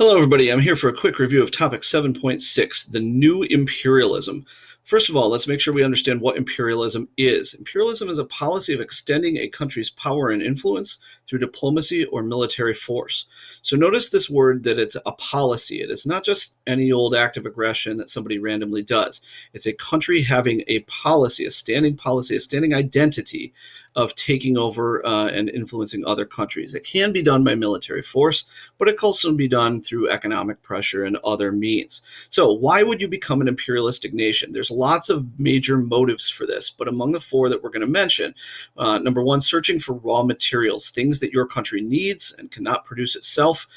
Hello, everybody. I'm here for a quick review of topic 7.6, the new imperialism. First of all, let's make sure we understand what imperialism is. Imperialism is a policy of extending a country's power and influence through diplomacy or military force. So notice this word that it's a policy. It is not just any old act of aggression that somebody randomly does. It's a country having a policy, a standing identity of taking over and influencing other countries. It can be done by military force, but it can also be done through economic pressure and other means. So why would you become an imperialistic nation? There's lots of major motives for this, but among the four that we're going to mention, number one, searching for raw materials, things that your country needs and cannot produce itself.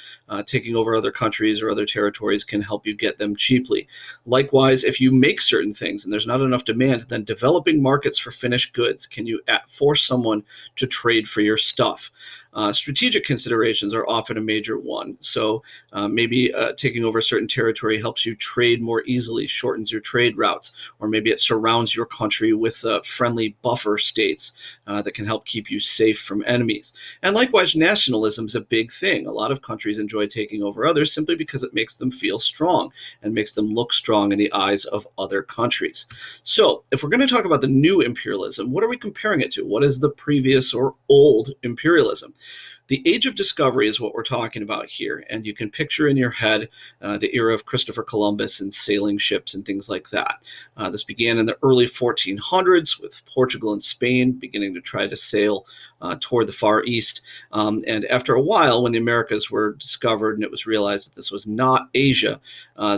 Taking over other countries or other territories can help you get them cheaply. Likewise, if you make certain things and there's not enough demand, then developing markets for finished goods. Can you force someone to trade for your stuff? Strategic considerations are often a major one. So maybe taking over a certain territory helps you trade more easily, shortens your trade routes, or maybe it surrounds your country with friendly buffer states that can help keep you safe from enemies. And likewise, nationalism is a big thing. A lot of countries enjoy taking over others simply because it makes them feel strong and makes them look strong in the eyes of other countries. So if we're going to talk about the new imperialism, what are we comparing it to? What is the previous or old imperialism? The Age of Discovery is what we're talking about here, and you can picture in your head the era of Christopher Columbus and sailing ships and things like that. This began in the early 1400s with Portugal and Spain beginning to try to sail toward the Far East. And after a while, when the Americas were discovered and it was realized that this was not Asia,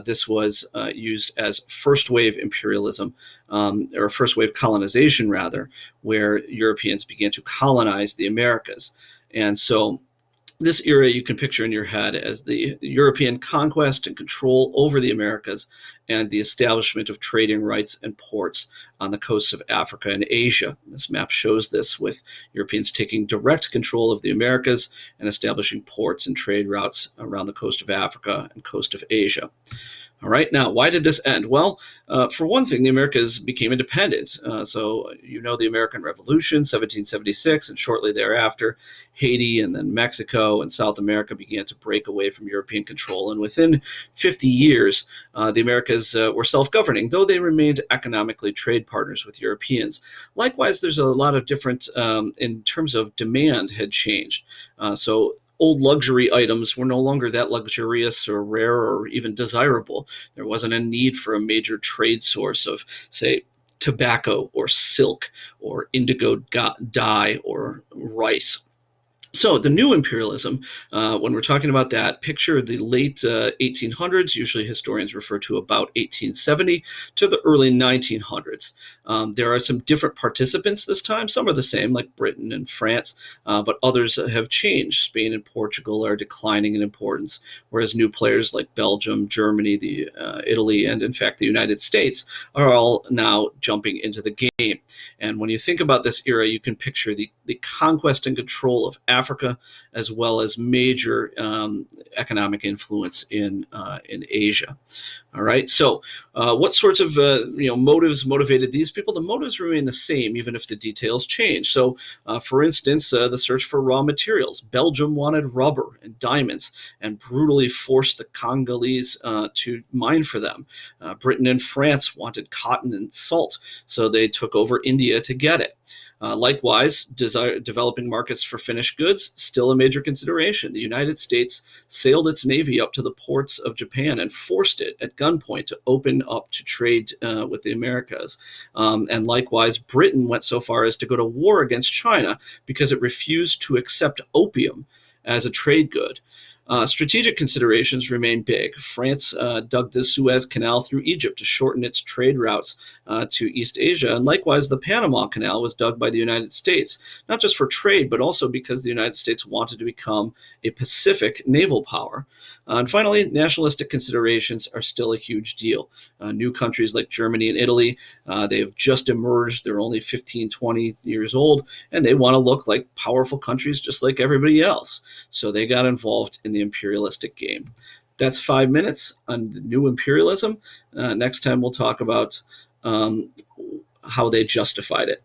this was used as first wave imperialism, or first wave colonization, rather, where Europeans began to colonize the Americas. And so this era you can picture in your head as the European conquest and control over the Americas and the establishment of trading rights and ports on the coasts of Africa and Asia. This map shows this, with Europeans taking direct control of the Americas and establishing ports and trade routes around the coast of Africa and coast of Asia. All right, now, why did this end? Well, for one thing, the Americas became independent. So you know the American Revolution, 1776, and shortly thereafter, Haiti and then Mexico and South America began to break away from European control. And within 50 years, the Americas were self-governing, though they remained economically trade partners with Europeans. Likewise, there's a lot of different, in terms of demand, had changed. So old luxury items were no longer that luxurious or rare or even desirable. There wasn't a need for a major trade source of, say, tobacco or silk or indigo dye or rice. So the new imperialism, when we're talking about that, picture the late 1800s, usually historians refer to about 1870, to the early 1900s. There are some different participants this time. Some are the same, like Britain and France, but others have changed. Spain and Portugal are declining in importance, whereas new players like Belgium, Germany, Italy, and in fact the United States are all now jumping into the game. And when you think about this era, you can picture the conquest and control of Africa, as well as major economic influence in Asia. All right. So, what sorts of motives motivated these people? The motives remain the same, even if the details change. So, for instance, the search for raw materials. Belgium wanted rubber and diamonds, and brutally forced the Congolese to mine for them. Britain and France wanted cotton and salt, so they took over India to get it. Likewise, developing markets for finished goods, still a major consideration. The United States sailed its navy up to the ports of Japan and forced it at gunpoint to open up to trade with the Americas. And likewise, Britain went so far as to go to war against China because it refused to accept opium as a trade good. Strategic considerations remain big. France dug the Suez Canal through Egypt to shorten its trade routes to East Asia, and likewise the Panama Canal was dug by the United States, not just for trade, but also because the United States wanted to become a Pacific naval power. And finally, nationalistic considerations are still a huge deal. New countries like Germany and Italy, they have just emerged. They're only 15, 20 years old, and they want to look like powerful countries just like everybody else. So they got involved in the imperialistic game. That's 5 minutes on the new imperialism. Next time we'll talk about how they justified it.